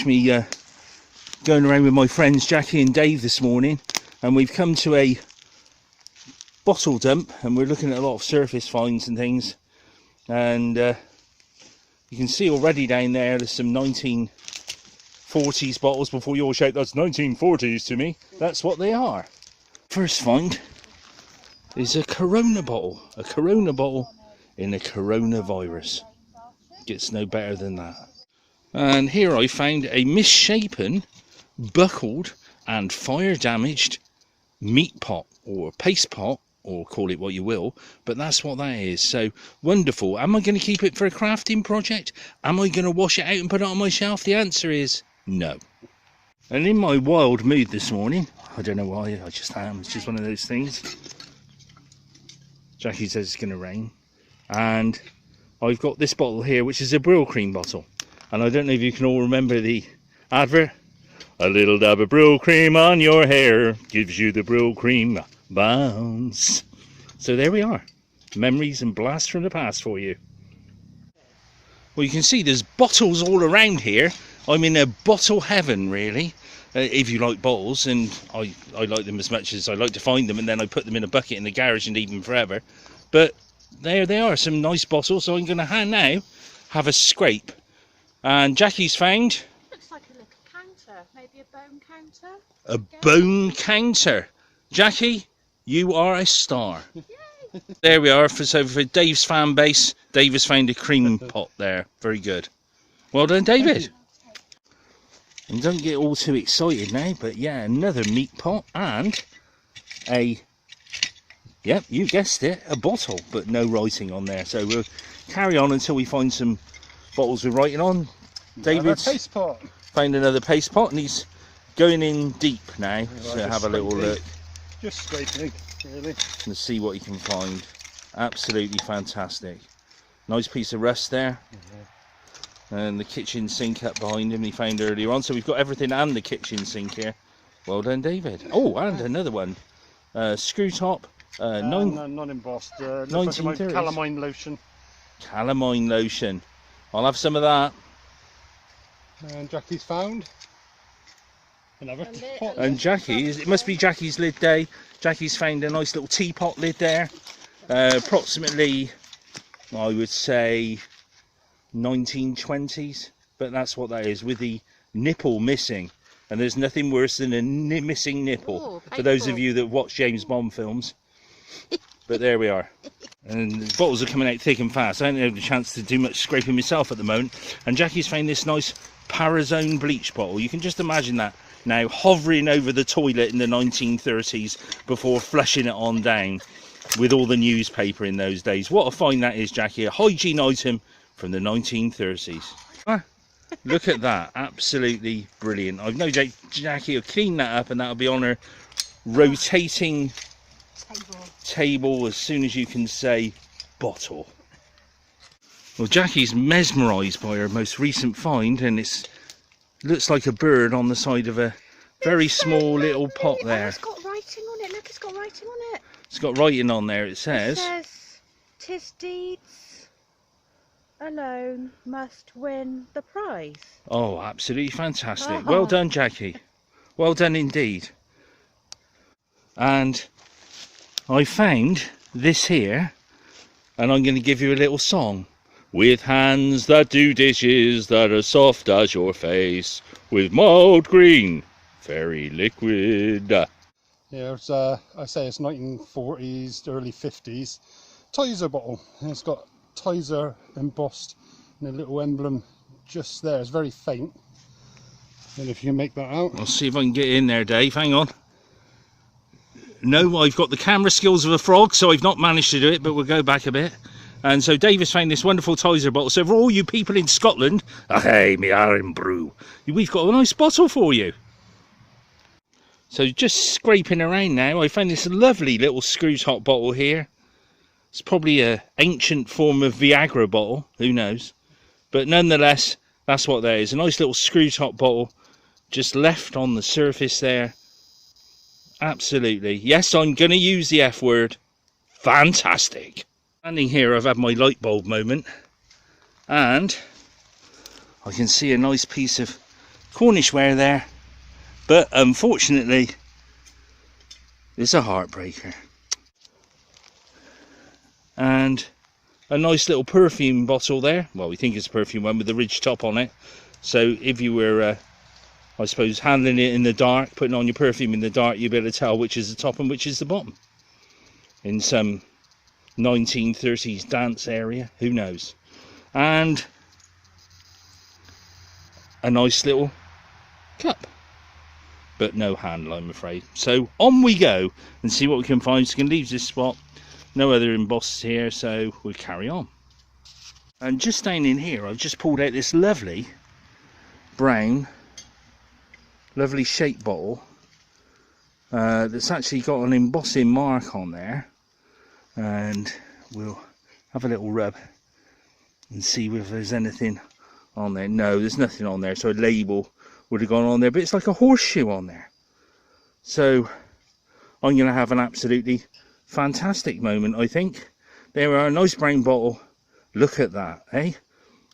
Me going around with my friends Jackie and Dave this morning, and we've come to a bottle dump and we're looking at a lot of surface finds and things, and you can see already down there's some 1940s bottles. Before you all shout that's 1940s to me, that's what they are. First find is a Corona bottle in a coronavirus. Gets no better than that. And here I found a misshapen, buckled and fire damaged meat pot or paste pot, or call it what you will, but that's what that is. So wonderful. Am I going to keep it for a crafting project? Am I going to wash it out and put it on my shelf? The answer is no. And in my wild mood this morning, I don't know why, I just am, it's just one of those things. Jackie says it's going to rain, and I've got this bottle here, which is a Brill cream bottle. And I don't know if you can all remember the advert. A little dab of Brill cream on your hair gives you the Brill cream bounce. So there we are. Memories and blasts from the past for you. Well, you can see there's bottles all around here. I'm in a bottle heaven, really. If you like bottles, and I like them as much as I like to find them, and then I put them in a bucket in the garage and leave them forever. But there they are, some nice bottles. So I'm going to now have a scrape. And Jackie's found... Looks like a little counter, maybe a bone counter. A bone counter. Jackie, you are a star. Yay. There we are. So for Dave's fan base, Dave has found a cream pot there. Very good. Well done, David. And don't get all too excited now, but yeah, another meat pot and a... Yep, you guessed it, a bottle, but no writing on there. So we'll carry on until we find some bottles with writing on. David's paste pot. Found another paste pot, and he's going in deep now. So have a little look. Just scraping, really. And see what he can find. Absolutely fantastic. Nice piece of rust there. And the kitchen sink up behind him he found earlier on. So we've got everything and the kitchen sink here. Well done, David. Oh, and another one. Screw top. Non-embossed. Looks like calamine lotion. Calamine lotion. I'll have some of that. And Jackie's found another pot. And Jackie, it must be Jackie's lid day. Jackie's found a nice little teapot lid there. Approximately, I would say, 1920s. But that's what that is, with the nipple missing. And there's nothing worse than a missing nipple. For those of you that watch James Bond films. But there we are. And the bottles are coming out thick and fast. I haven't had a chance to do much scraping myself at the moment. And Jackie's found this nice Parazone bleach bottle. You can just imagine that now, hovering over the toilet in the 1930s before flushing it on down with all the newspaper in those days. What a find that is, Jackie. A hygiene item from the 1930s. Look at that. Absolutely brilliant. I know Jackie will clean that up, and that'll be on her rotating table as soon as you can say bottle. Well, Jackie's mesmerised by her most recent find, and it looks like a bird on the side of a very small little pot there. It's got writing on it. Look, it's got writing on it. It's got writing on there. It says, "'Tis deeds alone must win the prize." Oh, absolutely fantastic. Well done, Jackie. Well done indeed. And I found this here, and I'm going to give you a little song. With hands that do dishes that are soft as your face, with mild green, fairy liquid. Yeah, it's, I say it's 1940s, early 50s. Tizer bottle. And it's got Tizer embossed in a little emblem just there. It's very faint. And if you can make that out. I'll see if I can get in there, Dave. Hang on. No, I've got the camera skills of a frog, so I've not managed to do it, but we'll go back a bit. And so Dave has found this wonderful Tizer bottle. So for all you people in Scotland, hey, me Aaron brew, we've got a nice bottle for you. So just scraping around now, I found this lovely little screw top bottle here. It's probably an ancient form of Viagra bottle, who knows. But nonetheless, that's what that is. A nice little screw top bottle just left on the surface there. Absolutely. Yes, I'm going to use the F word. Fantastic. Standing here, I've had my light bulb moment. And I can see a nice piece of Cornish ware there. But unfortunately, it's a heartbreaker. And a nice little perfume bottle there. Well, we think it's a perfume one with the ridge top on it. So if you were, I suppose, handling it in the dark, putting on your perfume in the dark, you'd be able to tell which is the top and which is the bottom. In some 1930s dance area, who knows. And a nice little cup. But no handle, I'm afraid. So on we go and see what we can find. So we can leave this spot. No other embossed here, so we'll carry on. And just staying in here, I've just pulled out this lovely brown, lovely shape bottle that's actually got an embossing mark on there. And we'll have a little rub and see if there's anything on there. No, there's nothing on there, so a label would have gone on there, but it's like a horseshoe on there. So I'm going to have an absolutely fantastic moment, I think. There we are, a nice brown bottle. Look at that, eh?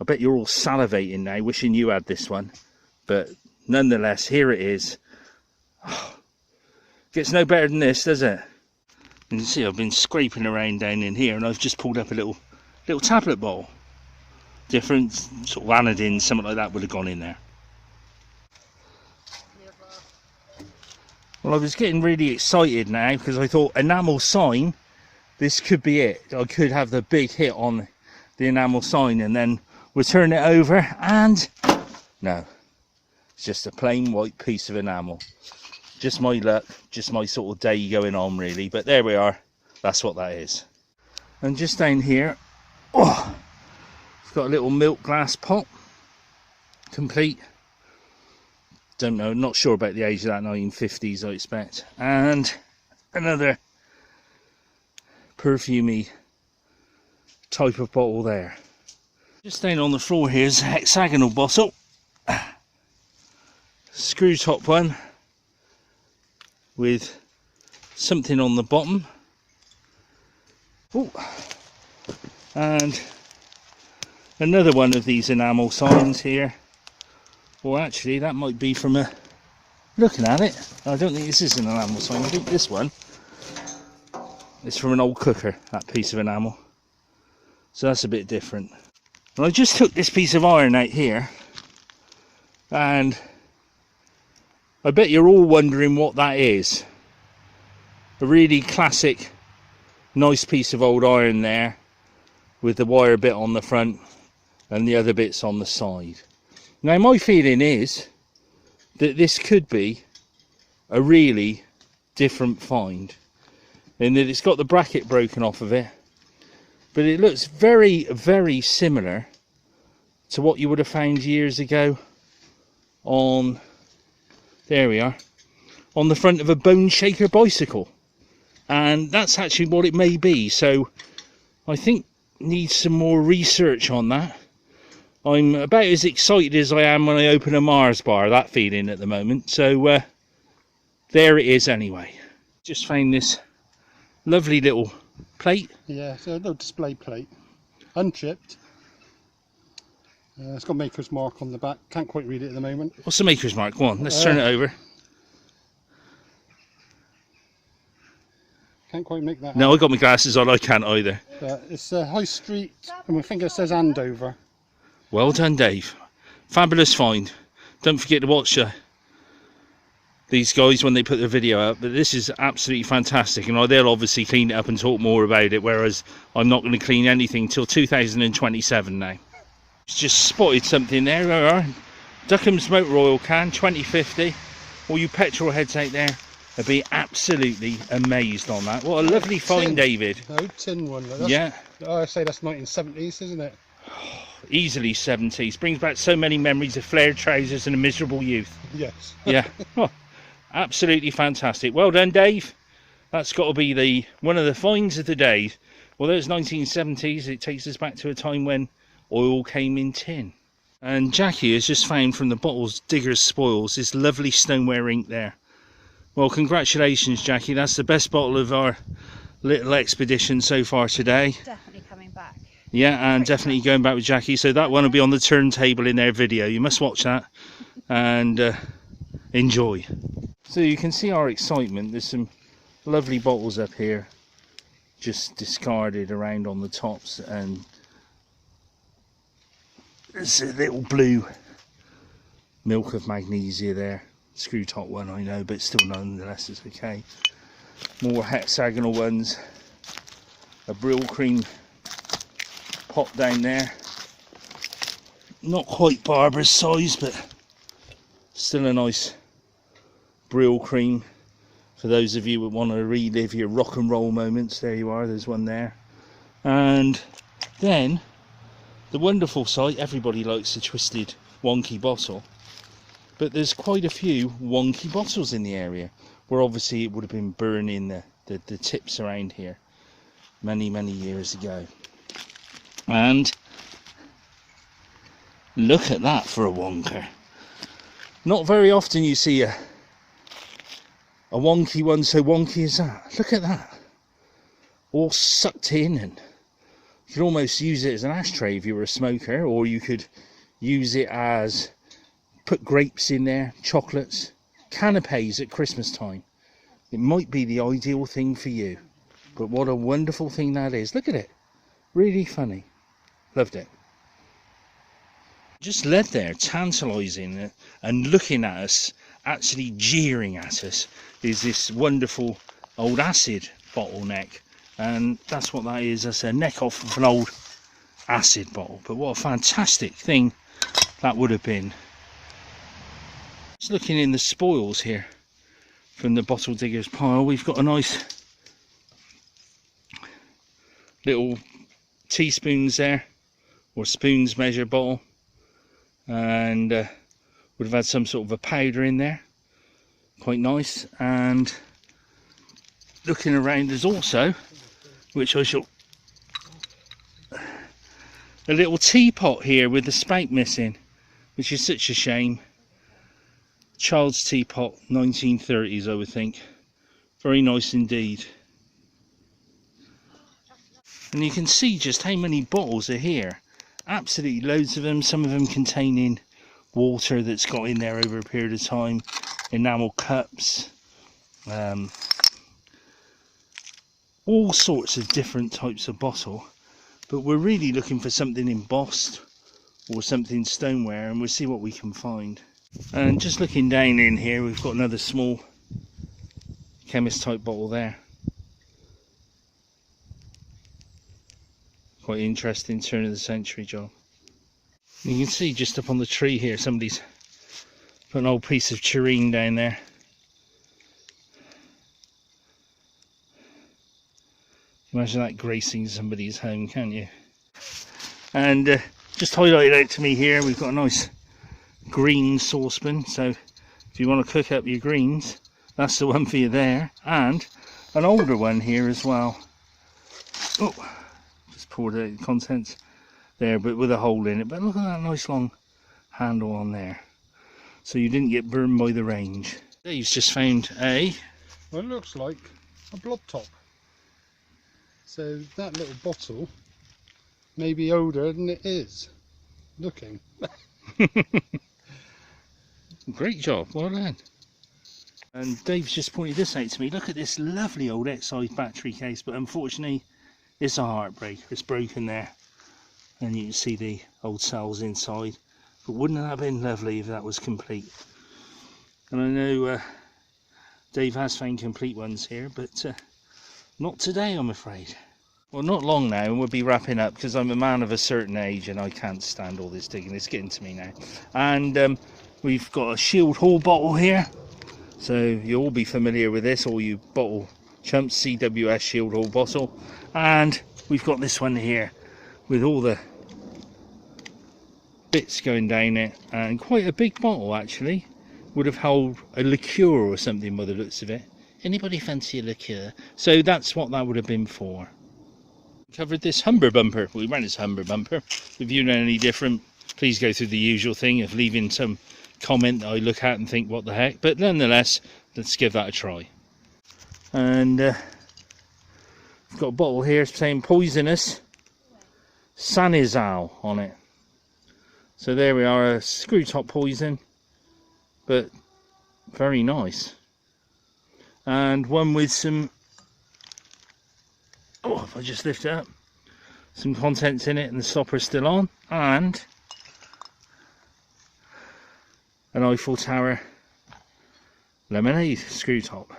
I bet you're all salivating now, wishing you had this one. But nonetheless, here it is. Oh, gets no better than this, does it? You can see I've been scraping around down in here, and I've just pulled up a little tablet bottle. Different sort of anodyne, something like that would have gone in there. Well, I was getting really excited now because I thought enamel sign, this could be it. I could have the big hit on the enamel sign, and then we'll turn it over and no, it's just a plain white piece of enamel. Just my luck, just my sort of day going on really, but there we are. That's what that is. And just down here, oh, it's got a little milk glass pot, complete. Don't know, not sure about the age of that, 1950s I expect. And another perfumey type of bottle there. Just down on the floor here is a hexagonal bottle. Screw top one with something on the bottom. Ooh. And another one of these enamel signs here. Or actually, that might be from a... Looking at it, I don't think this is an enamel sign. I think this one is from an old cooker, that piece of enamel. So that's a bit different. And I just took this piece of iron out here, and I bet you're all wondering what that is. A really classic, nice piece of old iron there, with the wire bit on the front and the other bits on the side. Now my feeling is that this could be a really different find, in that it's got the bracket broken off of it, but it looks very, very similar to what you would have found years ago on, there we are, on the front of a Bone Shaker bicycle. And that's actually what it may be, so I think needs some more research on that. I'm about as excited as I am when I open a Mars bar, that feeling at the moment. So there it is anyway. Just found this lovely little plate. Yeah, it's a little display plate, unchipped. It's got maker's mark on the back, can't quite read it at the moment. What's the maker's mark? Go on, let's turn it over. Can't quite make that No, out. I got my glasses on, I can't either. It's High Street, and I think it says Andover. Well done, Dave. Fabulous find. Don't forget to watch these guys when they put their video out, but this is absolutely fantastic, and they'll obviously clean it up and talk more about it, whereas I'm not going to clean anything till 2027 now. Just spotted something there. There we are. Duckham's Motor Oil can 2050. All you petrol heads out there will be absolutely amazed on that. What a lovely find, David. No, tin one. Yeah. I say that's 1970s, isn't it? Easily 70s. Brings back so many memories of flared trousers and a miserable youth. Yes. Yeah. Oh, absolutely fantastic. Well done, Dave. That's got to be one of the finds of the day. Although it's 1970s, it takes us back to a time when oil came in tin. And Jackie has just found from the bottles Digger's Spoils this lovely stoneware ink there. Well, congratulations, Jackie. That's the best bottle of our little expedition so far today. Definitely coming back. Yeah, and definitely going back with Jackie. So that one will be on the turntable in their video. You must watch that and enjoy. So you can see our excitement. There's some lovely bottles up here, just discarded around on the tops, and there's a little blue milk of magnesia there. Screw top one, I know, but still nonetheless it's okay. More hexagonal ones. A Brill cream pot down there. Not quite Barbara's size, but still a nice Brill cream. For those of you that want to relive your rock and roll moments, there you are, there's one there. And then the wonderful sight, everybody likes a twisted wonky bottle, but there's quite a few wonky bottles in the area, where obviously it would have been burning the tips around here many years ago. And look at that for a wonker. Not very often you see a wonky one so wonky as that. Look at that, all sucked in, and you could almost use it as an ashtray if you were a smoker, or you could use it as, put grapes in there, chocolates, canapes at Christmas time. It might be the ideal thing for you, but what a wonderful thing that is. Look at it, really funny, loved it. Just led there, tantalising and looking at us, actually jeering at us, is this wonderful old acid bottleneck. And that's what that is. That's a neck off of an old acid bottle. But what a fantastic thing that would have been. Just looking in the spoils here from the bottle diggers pile, we've got a nice little teaspoons there, or spoons measure bottle, and would have had some sort of a powder in there, quite nice. And looking around, there's also, which I shall, a little teapot here with the spout missing, which is such a shame. Child's teapot, 1930s I would think. Very nice indeed. And you can see just how many bottles are here. Absolutely loads of them, some of them containing water that's got in there over a period of time, enamel cups, all sorts of different types of bottle. But we're really looking for something embossed or something stoneware, and we'll see what we can find. And just looking down in here, we've got another small chemist type bottle there. Quite interesting, turn of the century job. You can see just up on the tree here, somebody's put an old piece of tureen down there. Imagine that gracing somebody's home, can't you? And just highlighted out to me here, we've got a nice green saucepan, so if you want to cook up your greens, that's the one for you there. And an older one here as well. Oh, just poured out the contents there, but with a hole in it. But look at that nice long handle on there, so you didn't get burned by the range. Dave's just found a, well, it looks like a blob top. So that little bottle may be older than it is looking. Great job, well done. And Dave's just pointed this out to me. Look at this lovely old excise battery case, but unfortunately it's a heartbreak. It's broken there, and you can see the old cells inside. But wouldn't that have been lovely if that was complete? And I know Dave has found complete ones here, but not today, I'm afraid. Well, not long now, and we'll be wrapping up, because I'm a man of a certain age and I can't stand all this digging. It's getting to me now. And we've got a Shield Hall bottle here, so you'll all be familiar with this, all you bottle chumps. CWS Shield Hall bottle. And we've got this one here with all the bits going down it, and quite a big bottle actually. Would have held a liqueur or something by the looks of it. Anybody fancy a liqueur? So that's what that would have been for. Covered this Humber bumper. We ran this Humber bumper. If you know any different, please go through the usual thing of leaving some comment that I look at and think what the heck, but nonetheless, let's give that a try. And I've got a bottle here saying poisonous Sanizal on it. So there we are, a screw top poison, but very nice. And one with some, oh, if I just lift it up, some contents in it and the stopper's still on, and an Eiffel Tower lemonade screw top.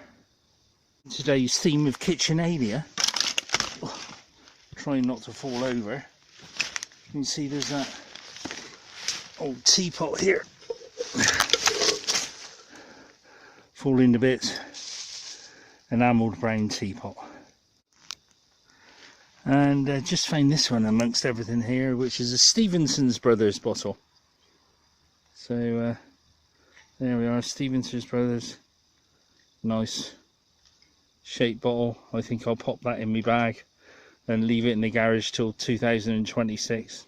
Today's theme of Kitchenalia, trying not to fall over. You can see there's that old teapot here, falling to bits, enamelled brown teapot. And just found this one amongst everything here, which is a Stevenson's Brothers bottle. So there we are, Stevenson's Brothers, nice shaped bottle. I think I'll pop that in my bag and leave it in the garage till 2026.